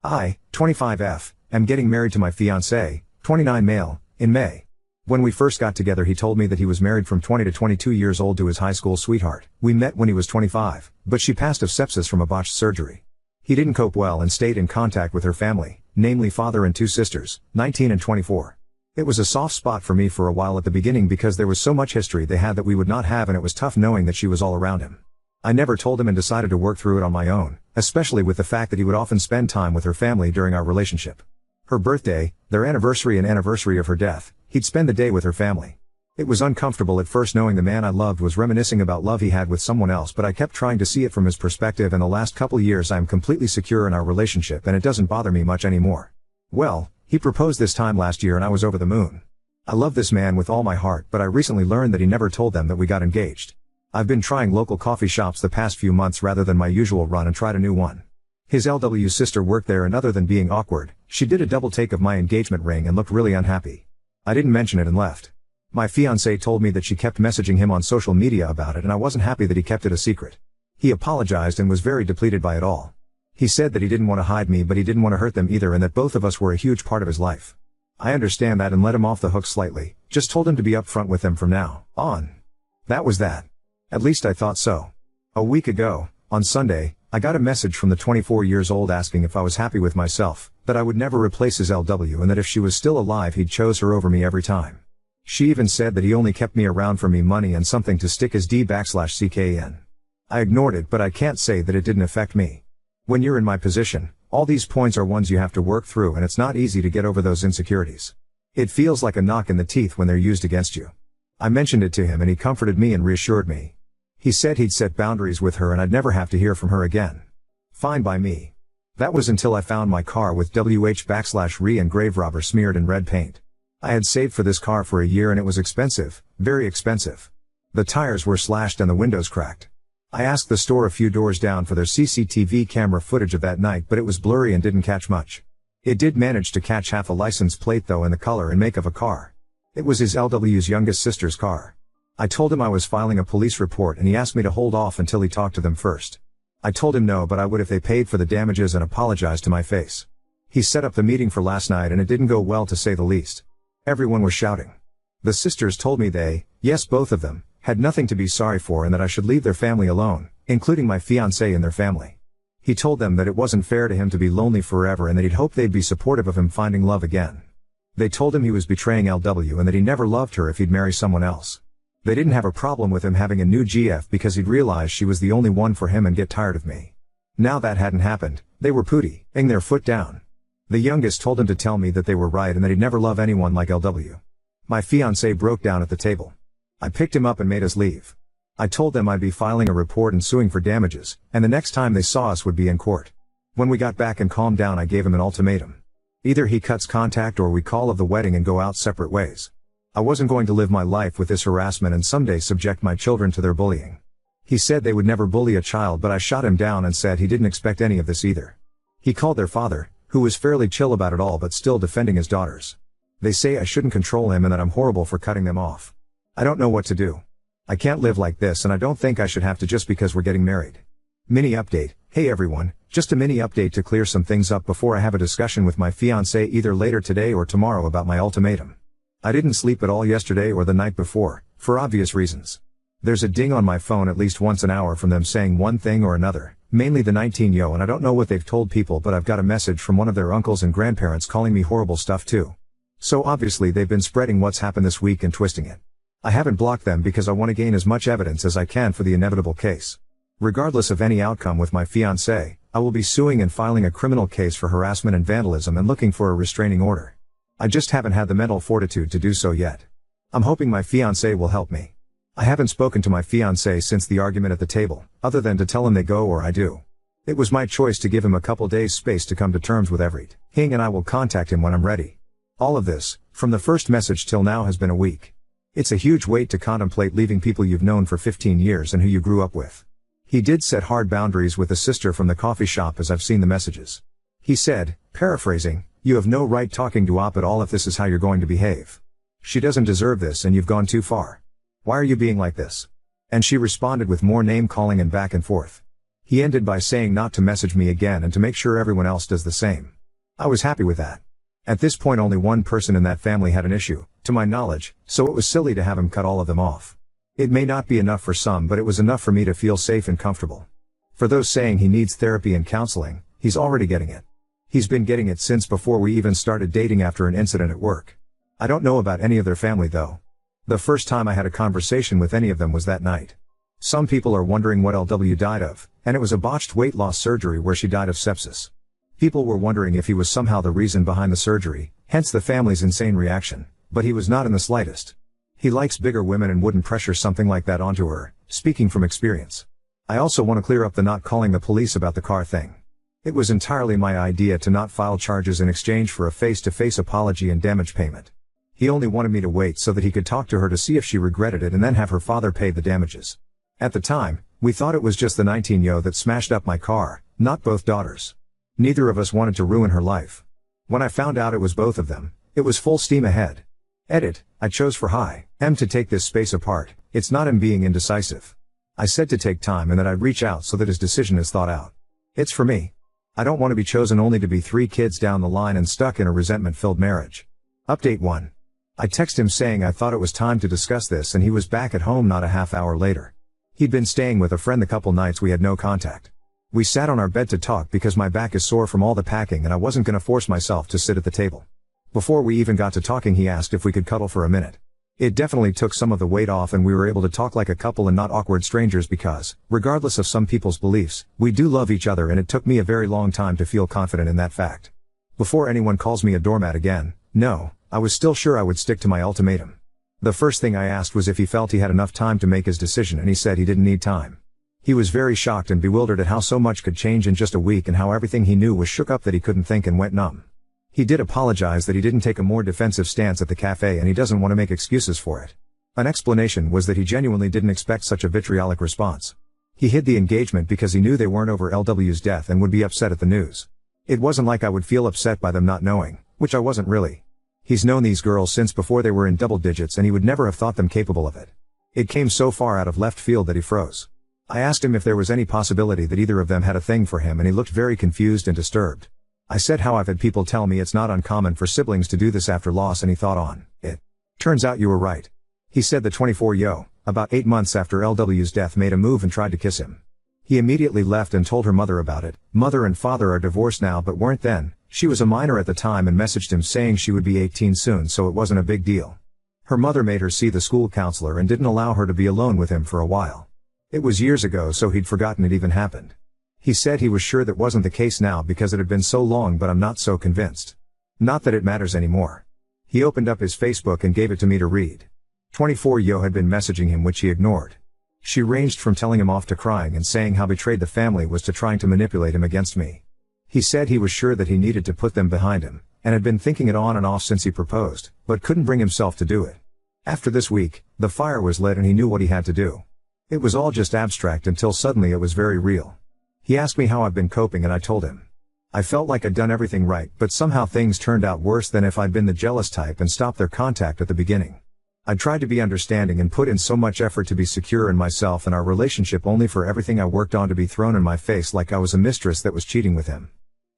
I, 25F, am getting married to my fiancé, 29 male, in May. When we first got together he told me that he was married from 20 to 22 years old to his high school sweetheart. We met when he was 25, but she passed of sepsis from a botched surgery. He didn't cope well and stayed in contact with her family, namely father and two sisters, 19 and 24. It was a soft spot for me for a while at the beginning because there was so much history they had that we would not have, and it was tough knowing that she was all around him. I never told him and decided to work through it on my own, especially with the fact that he would often spend time with her family during our relationship. Her birthday, their anniversary and anniversary of her death, he'd spend the day with her family. It was uncomfortable at first knowing the man I loved was reminiscing about love he had with someone else, but I kept trying to see it from his perspective, and the last couple years I am completely secure in our relationship and it doesn't bother me much anymore. Well, he proposed this time last year and I was over the moon. I love this man with all my heart, but I recently learned that he never told them that we got engaged. I've been trying local coffee shops the past few months rather than my usual run and tried a new one. His LW sister worked there, and other than being awkward, she did a double take of my engagement ring and looked really unhappy. I didn't mention it and left. My fiancé told me that she kept messaging him on social media about it, and I wasn't happy that he kept it a secret. He apologized and was very depleted by it all. He said that he didn't want to hide me, but he didn't want to hurt them either, and that both of us were a huge part of his life. I understand that and let him off the hook slightly, just told him to be upfront with them from now on. That was that. At least I thought so. A week ago, on Sunday, I got a message from the 24 years old asking if I was happy with myself, that I would never replace his LW, and that if she was still alive he'd chose her over me every time. She even said that he only kept me around for me money and something to stick his D/CKN. I ignored it, but I can't say that it didn't affect me. When you're in my position, all these points are ones you have to work through, and it's not easy to get over those insecurities. It feels like a knock in the teeth when they're used against you. I mentioned it to him and he comforted me and reassured me. He said he'd set boundaries with her and I'd never have to hear from her again. Fine by me. That was until I found my car with WH/re and grave robber smeared in red paint. I had saved for this car for a year and it was expensive, very expensive. The tires were slashed and the windows cracked. I asked the store a few doors down for their CCTV camera footage of that night, but it was blurry and didn't catch much. It did manage to catch half a license plate though, and the color and make of a car. It was his LW's youngest sister's car. I told him I was filing a police report and he asked me to hold off until he talked to them first. I told him no, but I would if they paid for the damages, and apologized to my face. He set up the meeting for last night and it didn't go well, to say the least. Everyone was shouting. The sisters told me they, yes both of them, had nothing to be sorry for and that I should leave their family alone, including my fiancé and their family. He told them that it wasn't fair to him to be lonely forever and that he'd hope they'd be supportive of him finding love again. They told him he was betraying LW and that he never loved her if he'd marry someone else. They didn't have a problem with him having a new GF because he'd realized she was the only one for him and get tired of me. Now that hadn't happened, they were putting their foot down. The youngest told him to tell me that they were right and that he'd never love anyone like LW. My fiancé broke down at the table. I picked him up and made us leave. I told them I'd be filing a report and suing for damages, and the next time they saw us would be in court. When we got back and calmed down, I gave him an ultimatum. Either he cuts contact or we call off the wedding and go out separate ways. I wasn't going to live my life with this harassment and someday subject my children to their bullying. He said they would never bully a child, but I shot him down and said he didn't expect any of this either. He called their father, who was fairly chill about it all but still defending his daughters. They say I shouldn't control him and that I'm horrible for cutting them off. I don't know what to do. I can't live like this, and I don't think I should have to just because we're getting married. Mini update. Hey everyone, just a mini update to clear some things up before I have a discussion with my fiancé either later today or tomorrow about my ultimatum. I didn't sleep at all yesterday or the night before, for obvious reasons. There's a ding on my phone at least once an hour from them saying one thing or another, mainly the 19-yo, and I don't know what they've told people, but I've got a message from one of their uncles and grandparents calling me horrible stuff too. So obviously they've been spreading what's happened this week and twisting it. I haven't blocked them because I want to gain as much evidence as I can for the inevitable case. Regardless of any outcome with my fiancé, I will be suing and filing a criminal case for harassment and vandalism and looking for a restraining order. I just haven't had the mental fortitude to do so yet. I'm hoping my fiancé will help me. I haven't spoken to my fiancé since the argument at the table, other than to tell him they go or I do. It was my choice to give him a couple days space to come to terms with everything, and I will contact him when I'm ready. All of this, from the first message till now, has been a week. It's a huge weight to contemplate leaving people you've known for 15 years and who you grew up with. He did set hard boundaries with the sister from the coffee shop, as I've seen the messages. He said, paraphrasing, "You have no right talking to Op at all if this is how you're going to behave. She doesn't deserve this and you've gone too far. Why are you being like this?" And she responded with more name calling and back and forth. He ended by saying not to message me again and to make sure everyone else does the same. I was happy with that. At this point only one person in that family had an issue, to my knowledge, so it was silly to have him cut all of them off. It may not be enough for some, but it was enough for me to feel safe and comfortable. For those saying he needs therapy and counseling, he's already getting it. He's been getting it since before we even started dating after an incident at work. I don't know about any of their family though. The first time I had a conversation with any of them was that night. Some people are wondering what LW died of, and it was a botched weight loss surgery where she died of sepsis. People were wondering if he was somehow the reason behind the surgery, hence the family's insane reaction, but he was not in the slightest. He likes bigger women and wouldn't pressure something like that onto her, speaking from experience. I also want to clear up the not calling the police about the car thing. It was entirely my idea to not file charges in exchange for a face-to-face apology and damage payment. He only wanted me to wait so that he could talk to her to see if she regretted it and then have her father pay the damages. At the time, we thought it was just the 19-year that smashed up my car, not both daughters. Neither of us wanted to ruin her life. When I found out it was both of them, it was full steam ahead. Edit, I chose for him to take this space apart, it's not him being indecisive. I said to take time and that I'd reach out so that his decision is thought out. It's for me. I don't want to be chosen only to be 3 kids down the line and stuck in a resentment-filled marriage. Update 1. I texted him saying I thought it was time to discuss this and he was back at home not a half hour later. He'd been staying with a friend the couple nights we had no contact. We sat on our bed to talk because my back is sore from all the packing and I wasn't gonna force myself to sit at the table. Before we even got to talking he asked if we could cuddle for a minute. It definitely took some of the weight off and we were able to talk like a couple and not awkward strangers because, regardless of some people's beliefs, we do love each other and it took me a very long time to feel confident in that fact. Before anyone calls me a doormat again, no, I was still sure I would stick to my ultimatum. The first thing I asked was if he felt he had enough time to make his decision and he said he didn't need time. He was very shocked and bewildered at how so much could change in just a week and how everything he knew was shook up that he couldn't think and went numb. He did apologize that he didn't take a more defensive stance at the cafe and he doesn't want to make excuses for it. An explanation was that he genuinely didn't expect such a vitriolic response. He hid the engagement because he knew they weren't over LW's death and would be upset at the news. It wasn't like I would feel upset by them not knowing, which I wasn't really. He's known these girls since before they were in double digits and he would never have thought them capable of it. It came so far out of left field that he froze. I asked him if there was any possibility that either of them had a thing for him and he looked very confused and disturbed. I said how I've had people tell me it's not uncommon for siblings to do this after loss and he thought on it. Turns out you were right. He said the 24-year, about 8 months after LW's death made a move and tried to kiss him. He immediately left and told her mother about it. Mother and father are divorced now but weren't then. She was a minor at the time and messaged him saying she would be 18 soon so it wasn't a big deal. Her mother made her see the school counselor and didn't allow her to be alone with him for a while. It was years ago so he'd forgotten it even happened. He said he was sure that wasn't the case now because it had been so long but I'm not so convinced. Not that it matters anymore. He opened up his Facebook and gave it to me to read. 24-year had been messaging him which he ignored. She ranged from telling him off to crying and saying how betrayed the family was to trying to manipulate him against me. He said he was sure that he needed to put them behind him, and had been thinking it on and off since he proposed, but couldn't bring himself to do it. After this week, the fire was lit and he knew what he had to do. It was all just abstract until suddenly it was very real. He asked me how I've been coping and I told him. I felt like I'd done everything right but somehow things turned out worse than if I'd been the jealous type and stopped their contact at the beginning. I tried to be understanding and put in so much effort to be secure in myself and our relationship only for everything I worked on to be thrown in my face like I was a mistress that was cheating with him.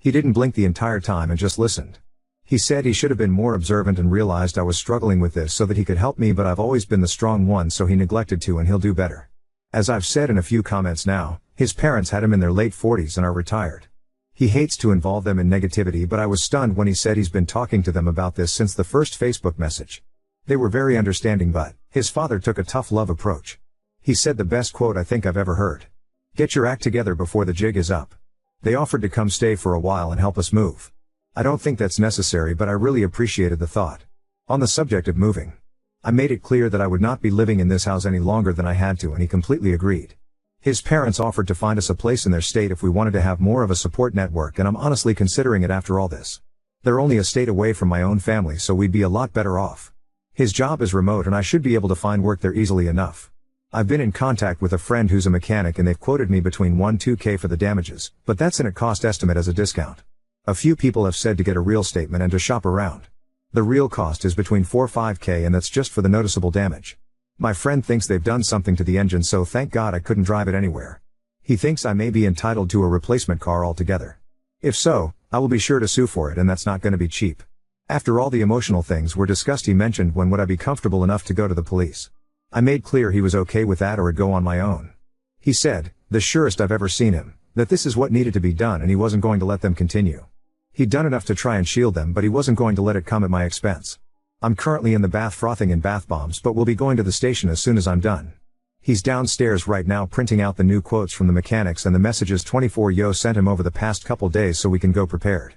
He didn't blink the entire time and just listened. He said he should have been more observant and realized I was struggling with this so that he could help me but I've always been the strong one so he neglected to and he'll do better. As I've said in a few comments now, his parents had him in their late 40s and are retired. He hates to involve them in negativity but I was stunned when he said he's been talking to them about this since the first Facebook message. They were very understanding but his father took a tough love approach. He said the best quote I think I've ever heard. Get your act together before the jig is up. They offered to come stay for a while and help us move. I don't think that's necessary but I really appreciated the thought. On the subject of moving. I made it clear that I would not be living in this house any longer than I had to and he completely agreed. His parents offered to find us a place in their state if we wanted to have more of a support network and I'm honestly considering it after all this. They're only a state away from my own family so we'd be a lot better off. His job is remote and I should be able to find work there easily enough. I've been in contact with a friend who's a mechanic and they've quoted me between 1-2K for the damages, but that's in a cost estimate as a discount. A few people have said to get a real statement and to shop around. The real cost is between 4-5K and that's just for the noticeable damage. My friend thinks they've done something to the engine so thank God I couldn't drive it anywhere. He thinks I may be entitled to a replacement car altogether. If so, I will be sure to sue for it, and that's not going to be cheap. After all the emotional things were discussed, he mentioned when would I be comfortable enough to go to the police. I made clear he was okay with that or I'd go on my own. He said, the surest I've ever seen him, that this is what needed to be done and he wasn't going to let them continue. He'd done enough to try and shield them, but he wasn't going to let it come at my expense. I'm currently in the bath frothing in bath bombs, but will be going to the station as soon as I'm done. He's downstairs right now printing out the new quotes from the mechanics and the messages 24yo sent him over the past couple days so we can go prepared.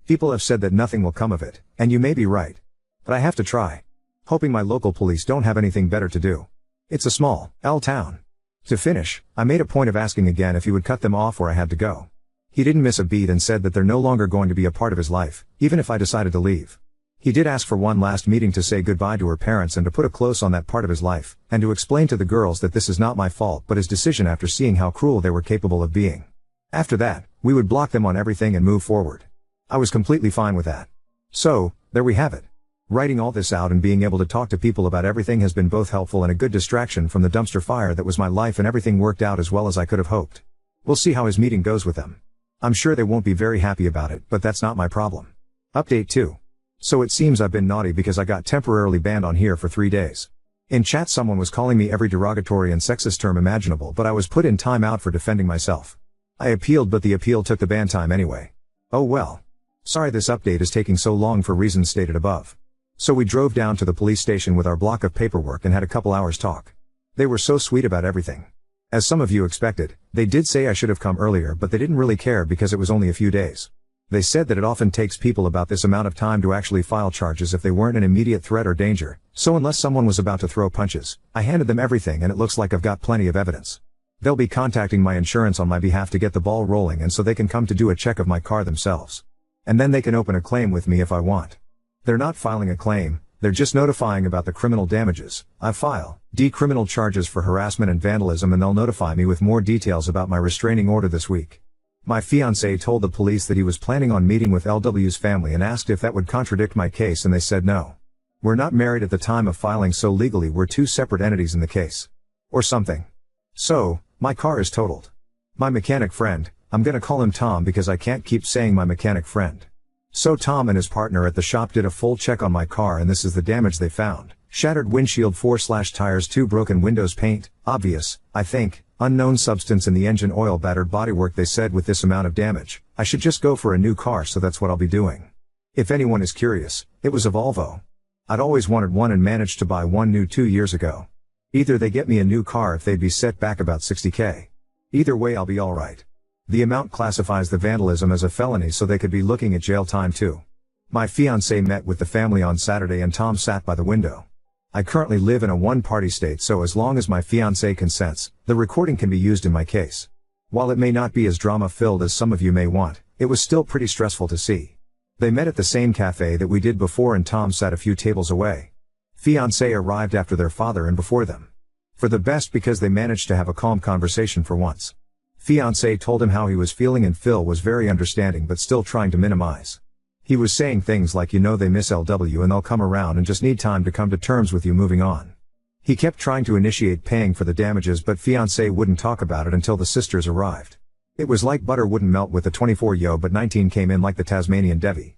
People have said that nothing will come of it, and you may be right. But I have to try. Hoping my local police don't have anything better to do. It's a small town. To finish, I made a point of asking again if he would cut them off or I had to go. He didn't miss a beat and said that they're no longer going to be a part of his life, even if I decided to leave. He did ask for one last meeting to say goodbye to her parents and to put a close on that part of his life, and to explain to the girls that this is not my fault but his decision after seeing how cruel they were capable of being. After that, we would block them on everything and move forward. I was completely fine with that. So, there we have it. Writing all this out and being able to talk to people about everything has been both helpful and a good distraction from the dumpster fire that was my life, and everything worked out as well as I could have hoped. We'll see how his meeting goes with them. I'm sure they won't be very happy about it, but that's not my problem. Update 2. So it seems I've been naughty because I got temporarily banned on here for 3 days. In chat someone was calling me every derogatory and sexist term imaginable, but I was put in timeout for defending myself. I appealed, but the appeal took the ban time anyway. Oh well. Sorry this update is taking so long for reasons stated above. So we drove down to the police station with our block of paperwork and had a couple hours talk. They were so sweet about everything. As some of you expected, they did say I should have come earlier, but they didn't really care because it was only a few days. They said that it often takes people about this amount of time to actually file charges if they weren't an immediate threat or danger, so unless someone was about to throw punches, I handed them everything and it looks like I've got plenty of evidence. They'll be contacting my insurance on my behalf to get the ball rolling and so they can come to do a check of my car themselves. And then they can open a claim with me if I want. They're not filing a claim, they're just notifying about the criminal damages. I file criminal charges for harassment and vandalism, and they'll notify me with more details about my restraining order this week. My fiancé told the police that he was planning on meeting with LW's family and asked if that would contradict my case, and they said no. We're not married at the time of filing, so legally we're two separate entities in the case. Or something. So, my car is totaled. My mechanic friend, I'm gonna call him Tom because I can't keep saying my mechanic friend. So Tom and his partner at the shop did a full check on my car, and this is the damage they found. Shattered windshield 4/tires 2, broken windows, paint, obvious, I think, unknown substance in the engine oil, battered bodywork. They said with this amount of damage, I should just go for a new car, so that's what I'll be doing. If anyone is curious, it was a Volvo. I'd always wanted one and managed to buy one new 2 years ago. Either they get me a new car if they'd be set back about $60K. Either way I'll be alright. The amount classifies the vandalism as a felony, so they could be looking at jail time too. My fiancé met with the family on Saturday and Tom sat by the window. I currently live in a one-party state, so as long as my fiancé consents, the recording can be used in my case. While it may not be as drama-filled as some of you may want, it was still pretty stressful to see. They met at the same cafe that we did before and Tom sat a few tables away. Fiancé arrived after their father and before them. For the best, because they managed to have a calm conversation for once. Fiancé told him how he was feeling and Phil was very understanding but still trying to minimize. He was saying things like, you know, they miss LW and they'll come around and just need time to come to terms with you moving on. He kept trying to initiate paying for the damages, but fiancé wouldn't talk about it until the sisters arrived. It was like butter wouldn't melt with the 24yo, but 19 came in like the Tasmanian Devi.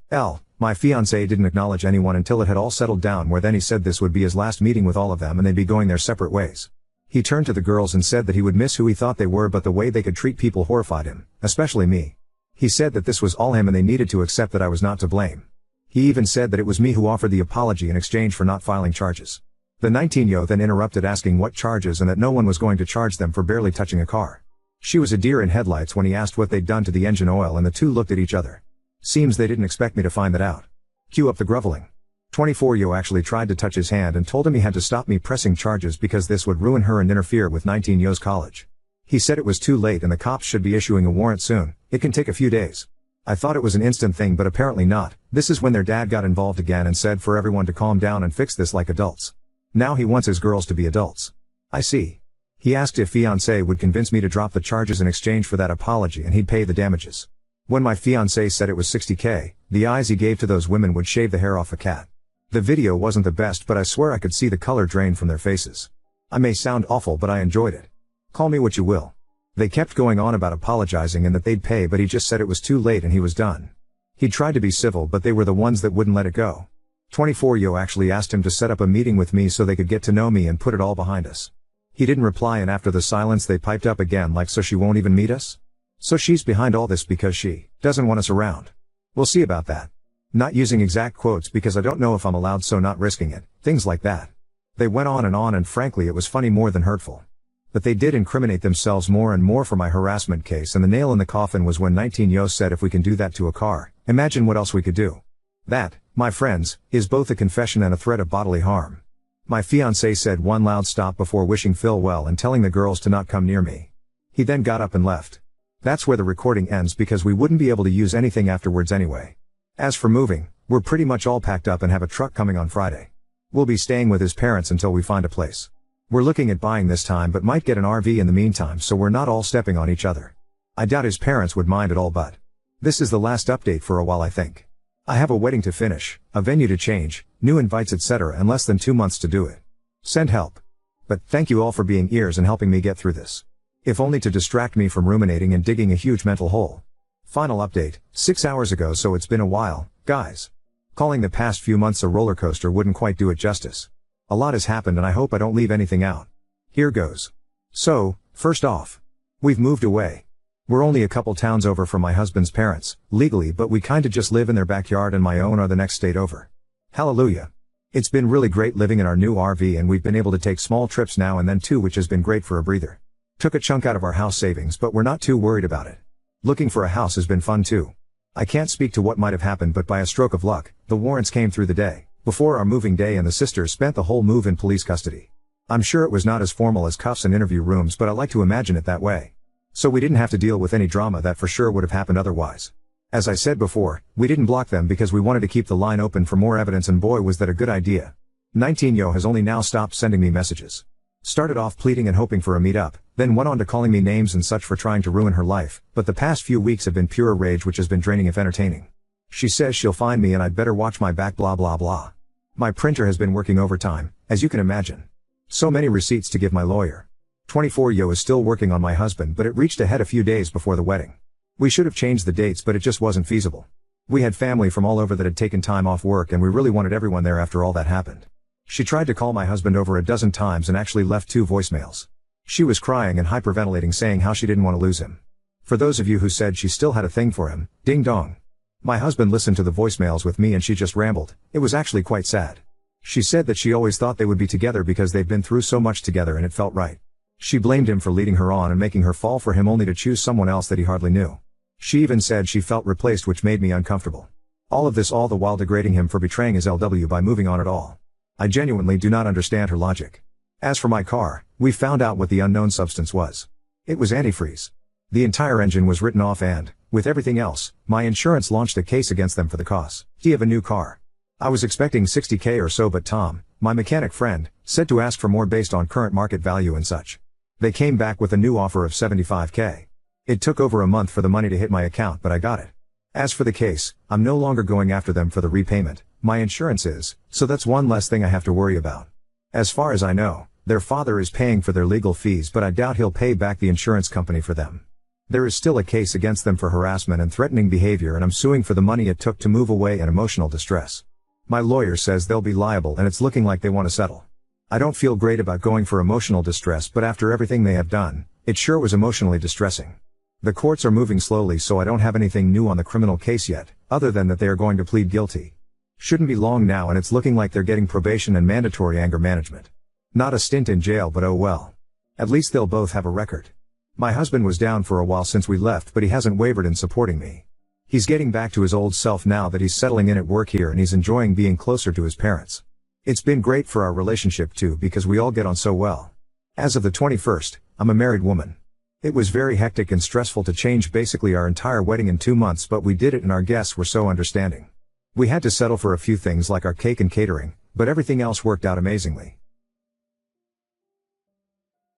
My fiancé didn't acknowledge anyone until it had all settled down, where then he said this would be his last meeting with all of them and they'd be going their separate ways. He turned to the girls and said that he would miss who he thought they were, but the way they could treat people horrified him, especially me. He said that this was all him and they needed to accept that I was not to blame. He even said that it was me who offered the apology in exchange for not filing charges. The 19yo then interrupted asking what charges and that no one was going to charge them for barely touching a car. She was a deer in headlights when he asked what they'd done to the engine oil, and the two looked at each other. Seems they didn't expect me to find that out. Cue up the groveling. 24yo actually tried to touch his hand and told him he had to stop me pressing charges because this would ruin her and interfere with 19yo's college. He said it was too late and the cops should be issuing a warrant soon. It can take a few days. I thought it was an instant thing, but apparently not. This is when their dad got involved again and said for everyone to calm down and fix this like adults. Now he wants his girls to be adults. I see. He asked if fiancé would convince me to drop the charges in exchange for that apology and he'd pay the damages. When my fiancé said it was $60K, the eyes he gave to those women would shave the hair off a cat. The video wasn't the best, but I swear I could see the color drain from their faces. I may sound awful, but I enjoyed it. Call me what you will. They kept going on about apologizing and that they'd pay, but he just said it was too late and he was done. He tried to be civil, but they were the ones that wouldn't let it go. 24yo actually asked him to set up a meeting with me so they could get to know me and put it all behind us. He didn't reply, and after the silence they piped up again like, so she won't even meet us? So she's behind all this because she doesn't want us around. We'll see about that. Not using exact quotes because I don't know if I'm allowed, so not risking it. Things like that. They went on, and frankly it was funny more than hurtful. But they did incriminate themselves more and more for my harassment case, and the nail in the coffin was when 19yo said if we can do that to a car, imagine what else we could do. That, my friends, is both a confession and a threat of bodily harm. My fiancé said one loud stop before wishing Phil well and telling the girls to not come near me. He then got up and left. That's where the recording ends because we wouldn't be able to use anything afterwards anyway. As for moving, we're pretty much all packed up and have a truck coming on Friday. We'll be staying with his parents until we find a place. We're looking at buying this time but might get an RV in the meantime so we're not all stepping on each other. I doubt his parents would mind at all, but this is the last update for a while, I think. I have a wedding to finish, a venue to change, new invites etc. and less than 2 months to do it. Send help. But thank you all for being ears and helping me get through this. If only to distract me from ruminating and digging a huge mental hole. Final update, 6 hours ago, so it's been a while, guys. Calling the past few months a roller coaster wouldn't quite do it justice. A lot has happened and I hope I don't leave anything out. Here goes. So, first off, we've moved away. We're only a couple towns over from my husband's parents, legally, but we kinda just live in their backyard and my own are the next state over. Hallelujah. It's been really great living in our new RV and we've been able to take small trips now and then too, which has been great for a breather. Took a chunk out of our house savings, but we're not too worried about it. Looking for a house has been fun too. I can't speak to what might have happened, but by a stroke of luck, the warrants came through the day before our moving day and the sisters spent the whole move in police custody. I'm sure it was not as formal as cuffs and interview rooms, but I like to imagine it that way. So we didn't have to deal with any drama that for sure would have happened otherwise. As I said before, we didn't block them because we wanted to keep the line open for more evidence, and boy was that a good idea. 19yo has only now stopped sending me messages. Started off pleading and hoping for a meet up, then went on to calling me names and such for trying to ruin her life, but the past few weeks have been pure rage, which has been draining if entertaining. She says she'll find me and I'd better watch my back, blah blah blah. My printer has been working overtime, as you can imagine. So many receipts to give my lawyer. 24yo is still working on my husband, but it reached a head a few days before the wedding. We should have changed the dates, but it just wasn't feasible. We had family from all over that had taken time off work and we really wanted everyone there after all that happened. She tried to call my husband over a dozen times and actually left 2 voicemails. She was crying and hyperventilating, saying how she didn't want to lose him. For those of you who said she still had a thing for him, ding dong. My husband listened to the voicemails with me and she just rambled. It was actually quite sad. She said that she always thought they would be together because they've been through so much together and it felt right. She blamed him for leading her on and making her fall for him only to choose someone else that he hardly knew. She even said she felt replaced, which made me uncomfortable. All of this all the while degrading him for betraying his LW by moving on at all. I genuinely do not understand her logic. As for my car, we found out what the unknown substance was. It was antifreeze. The entire engine was written off and, with everything else, my insurance launched a case against them for the cost of a new car. I was expecting $60K or so, but Tom, my mechanic friend, said to ask for more based on current market value and such. They came back with a new offer of $75K. It took over a month for the money to hit my account, but I got it. As for the case, I'm no longer going after them for the repayment. My insurance is, so that's one less thing I have to worry about. As far as I know, their father is paying for their legal fees, but I doubt he'll pay back the insurance company for them. There is still a case against them for harassment and threatening behavior, and I'm suing for the money it took to move away and emotional distress. My lawyer says they'll be liable and it's looking like they want to settle. I don't feel great about going for emotional distress, but after everything they have done, it sure was emotionally distressing. The courts are moving slowly, so I don't have anything new on the criminal case yet, other than that they are going to plead guilty. Shouldn't be long now, and it's looking like they're getting probation and mandatory anger management. Not a stint in jail, but oh well. At least they'll both have a record. My husband was down for a while since we left, but he hasn't wavered in supporting me. He's getting back to his old self now that he's settling in at work here, and he's enjoying being closer to his parents. It's been great for our relationship too, because we all get on so well. As of the 21st, I'm a married woman. It was very hectic and stressful to change basically our entire wedding in 2 months, but we did it and our guests were so understanding. We had to settle for a few things like our cake and catering, but everything else worked out amazingly.